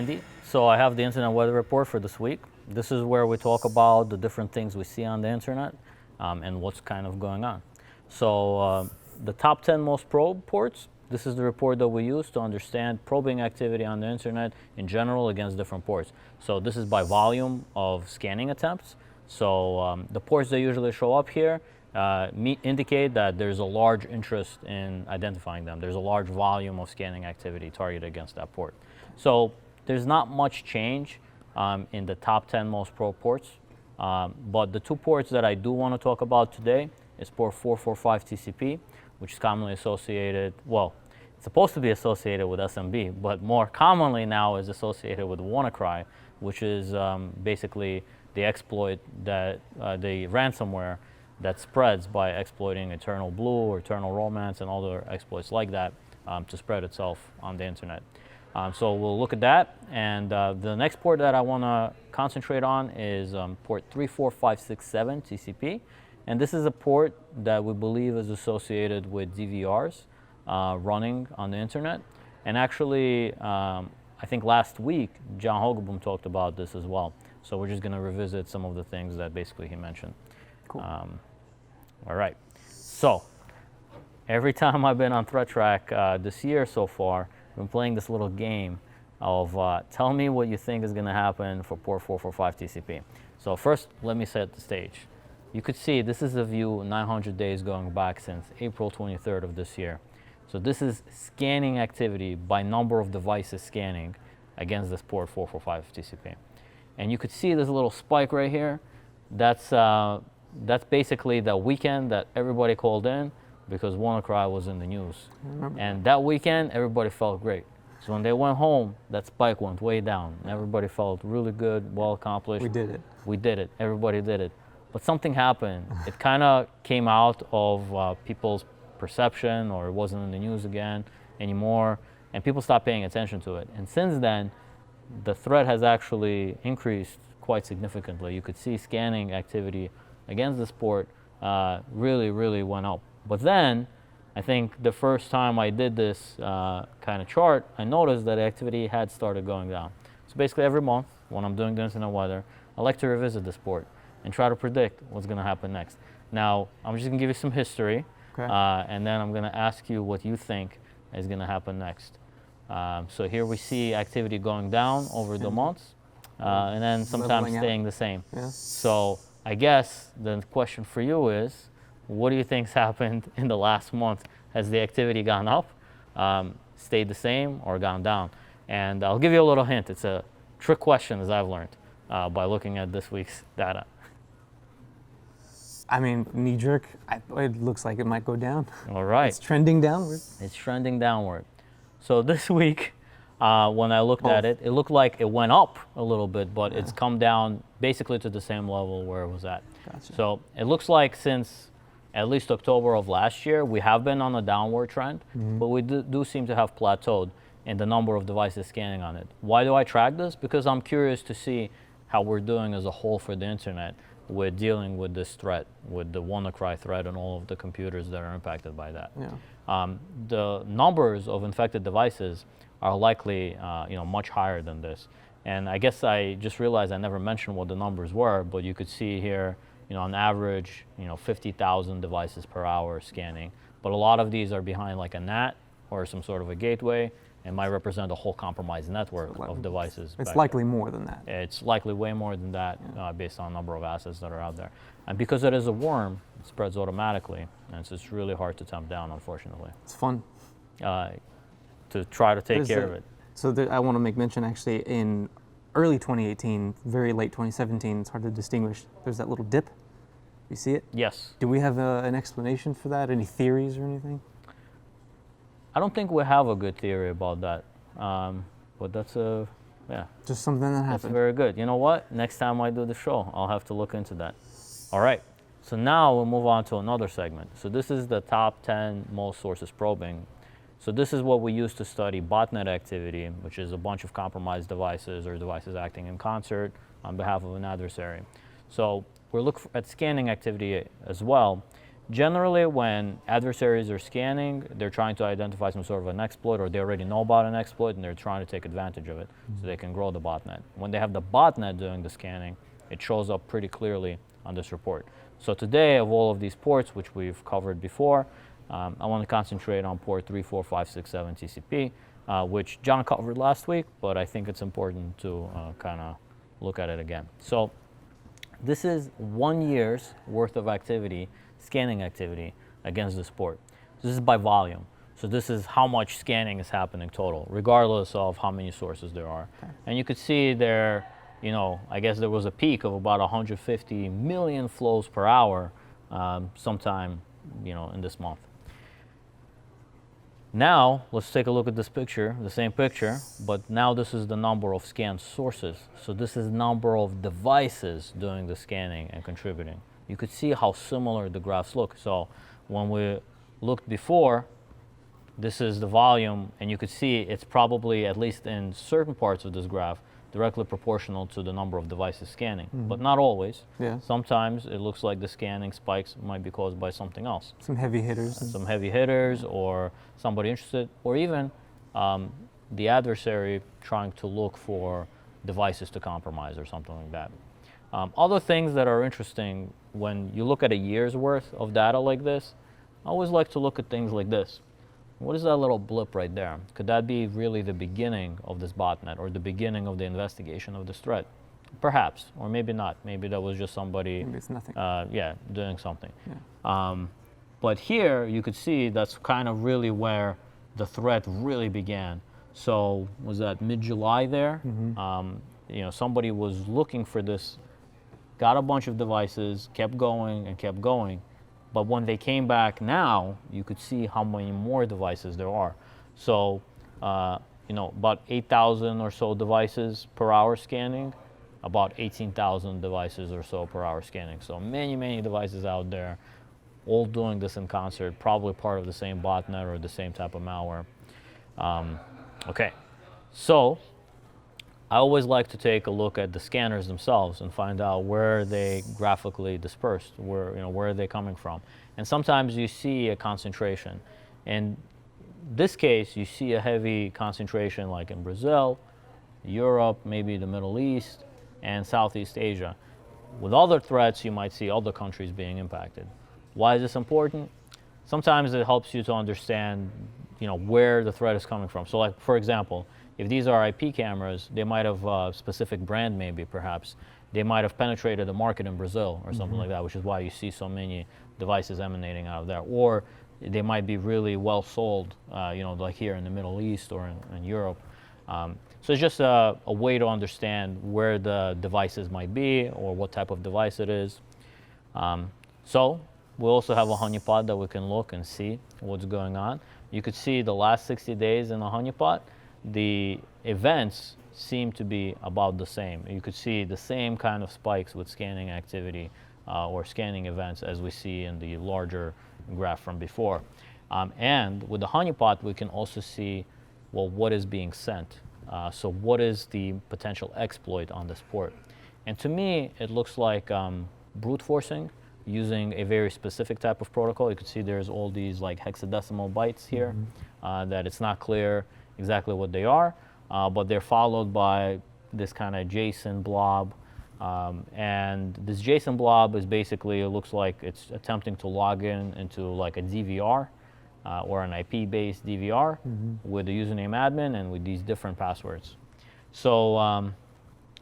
Andy. So I have the Internet Weather Report for this week. This is where we talk about the different things we see on the Internet and what's kind of going on. So the top 10 most probed ports, this is the report that we use to understand probing activity on the Internet in general against different ports. So this is by volume of scanning attempts. So the ports that usually show up here indicate that there's a large interest in identifying them. There's a large volume of scanning activity targeted against that port. So there's not much change in the top 10 most probed ports, but the two ports that I do want to talk about today is port 445 TCP, which is commonly associated, well, it's supposed to be associated with SMB, but more commonly now is associated with WannaCry, which is basically the exploit that the ransomware that spreads by exploiting Eternal Blue or Eternal Romance and other exploits like that to spread itself on the Internet. So we'll look at that, and the next port that I want to concentrate on is port 34567 TCP, and this is a port that we believe is associated with DVRs running on the Internet. And actually, I think last week, John Hogaboom talked about this as well. So we're just going to revisit some of the things that basically he mentioned. Cool. All right. So every time I've been on ThreatTraq this year so far, I've been playing this little game of tell me what you think is going to happen for port 445 TCP. So first, let me set the stage. You could see this is a view 900 days going back since April 23rd of this year. So this is scanning activity by number of devices scanning against this port 445 TCP. And you could see this little spike right here. That's basically the weekend that everybody called in because WannaCry was in the news. And that weekend, everybody felt great. So when they went home, that spike went way down. And everybody felt really good, well accomplished. We did it. We did it. Everybody did it. But something happened. It kind of came out of people's perception, or it wasn't in the news again anymore, and people stopped paying attention to it. And since then, the threat has actually increased quite significantly. You could see scanning activity against this port really went up. But then, I think the first time I did this kind of chart, I noticed that activity had started going down. So basically every month, when I'm doing the Internet weather, I like to revisit this port and try to predict what's going to happen next. Now, I'm just going to give you some history, okay. And then I'm going to ask you what you think is going to happen next. So here we see activity going down over the months, and then sometimes staying the same. Yeah. So I guess the question for you is, what do you think's happened in the last month? Has the activity gone up, stayed the same, or gone down? And I'll give you a little hint. It's a trick question, as I've learned by looking at this week's data. I mean, knee-jerk, it looks like it might go down. All right. It's trending downward. It's trending downward. So this week, when I looked at it, it looked like it went up a little bit, but it's come down basically to the same level where it was at. Gotcha. So it looks like since at least October of last year, we have been on a downward trend, but we do seem to have plateaued in the number of devices scanning on it. Why do I track this? Because I'm curious to see how we're doing as a whole for the Internet with dealing with this threat, with the WannaCry threat and all of the computers that are impacted by that. Yeah. The numbers of infected devices are likely much higher than this. And I guess I just realized I never mentioned what the numbers were, but you could see here, on average, 50,000 devices per hour scanning. But a lot of these are behind like a NAT or some sort of a gateway, and might represent a whole compromised network of devices. It's likely more than that. It's likely way more than that based on the number of assets that are out there. And because it is a worm, it spreads automatically, and it's just really hard to tamp down, unfortunately. It's fun. To try to take care of it. So I want to make mention, actually, in early 2018, very late 2017, it's hard to distinguish, there's that little dip. You see it? Yes. Do we have an explanation for that? Any theories or anything? I don't think we have a good theory about that, but that's just something that happened. That's very good. You know what? Next time I do the show, I'll have to look into that. All right. So now we'll move on to another segment. So this is the top 10 most sources probing. So this is what we use to study botnet activity, which is a bunch of compromised devices or devices acting in concert on behalf of an adversary. So we're looking at scanning activity as well, Generally, when adversaries are scanning, they're trying to identify some sort of an exploit, or they already know about an exploit and they're trying to take advantage of it so they can grow the botnet. When they have the botnet doing the scanning, it shows up pretty clearly on this report. So today, of all of these ports, which we've covered before, I want to concentrate on port 34567 TCP, which John covered last week, but I think it's important to kind of look at it again. So this is 1 year's worth of activity, scanning activity against this port. This is by volume. So this is how much scanning is happening total, regardless of how many sources there are. Okay. And you could see there, you know, I guess there was a peak of about 150 million flows per hour sometime, you know, in this month. Now, let's take a look at this picture, the same picture, but now this is the number of scanned sources. So this is number of devices doing the scanning and contributing. You could see how similar the graphs look. So when we looked before, this is the volume, and you could see it's probably, at least in certain parts of this graph, directly proportional to the number of devices scanning, but not always. Yeah. Sometimes it looks like the scanning spikes might be caused by something else. Some heavy hitters. Some heavy hitters, or somebody interested, or even the adversary trying to look for devices to compromise or something like that. Other things that are interesting when you look at a year's worth of data like this, I always like to look at things like this. What is that little blip right there? Could that be really the beginning of this botnet, or the beginning of the investigation of this threat? Perhaps, or maybe not. Maybe that was just somebody, maybe it's nothing. Doing something. Yeah. But here you could see that's kind of really where the threat really began. So was that mid-July there? You know, somebody was looking for this, got a bunch of devices, kept going and kept going. But when they came back now, you could see how many more devices there are. So, you know, about 8,000 or so devices per hour scanning, about 18,000 devices or so per hour scanning. So many, many devices out there, all doing this in concert, probably part of the same botnet or the same type of malware. Okay, so I always like to take a look at the scanners themselves and find out where they graphically dispersed, where are they coming from. And sometimes you see a concentration. In this case, you see a heavy concentration like in Brazil, Europe, maybe the Middle East, and Southeast Asia. With other threats, you might see other countries being impacted. Why is this important? Sometimes it helps you to understand, where the threat is coming from. So like, for example, if these are IP cameras, they might have a specific brand maybe, perhaps. They might have penetrated the market in Brazil or something like that, which is why you see so many devices emanating out of there. Or they might be really well sold, like here in the Middle East or in Europe. So it's just a way to understand where the devices might be or what type of device it is. So we also have a honeypot that we can look and see what's going on. You could see the last 60 days in the honeypot. The events seem to be about the same. You could see the same kind of spikes with scanning activity or scanning events as we see in the larger graph from before. And with the honeypot, we can also see, well, what is being sent. So what is the potential exploit on this port? And to me, it looks like brute forcing using a very specific type of protocol. You can see there's all these like hexadecimal bytes here that it's not clear exactly what they are, but they're followed by this kind of JSON blob. And this JSON blob is basically, it looks like it's attempting to log in into like a DVR or an IP-based DVR with the username admin and with these different passwords. So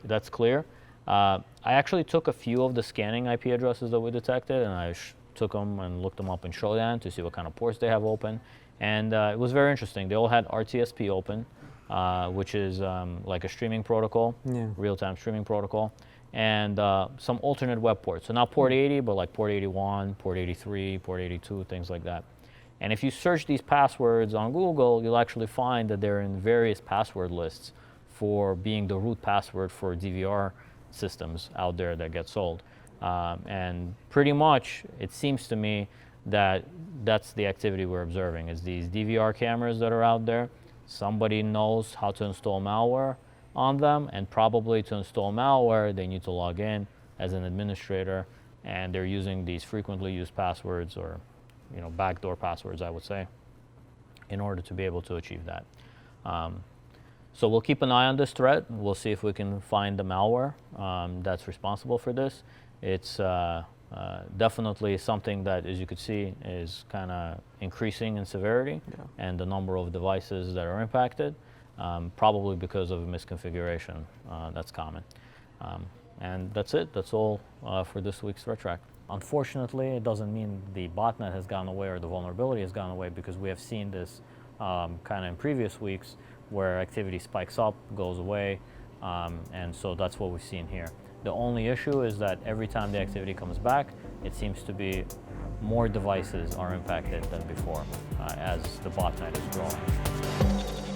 that's clear. I actually took a few of the scanning IP addresses that we detected, and I took them and looked them up in Shodan to see what kind of ports they have open. And it was very interesting. They all had RTSP open, which is like a streaming protocol, real-time streaming protocol, and some alternate web ports. So not port 80, but like port 81, port 83, port 82, things like that. And if you search these passwords on Google, you'll actually find that they're in various password lists for being the root password for DVR systems out there that get sold. And pretty much, it seems to me that that's the activity we're observing, is these DVR cameras that are out there. Somebody knows how to install malware on them, and probably to install malware, they need to log in as an administrator and they're using these frequently used passwords, or backdoor passwords, I would say, in order to be able to achieve that. So we'll keep an eye on this threat. We'll see if we can find the malware that's responsible for this. It's definitely something that, as you could see, is kind of increasing in severity, and the number of devices that are impacted, probably because of a misconfiguration that's common. And that's it. That's all for this week's ThreatTraq. Unfortunately, it doesn't mean the botnet has gone away or the vulnerability has gone away, because we have seen this kind of in previous weeks, where activity spikes up, goes away, and so that's what we've seen here. The only issue is that every time the activity comes back, it seems to be more devices are impacted than before, as the botnet is growing.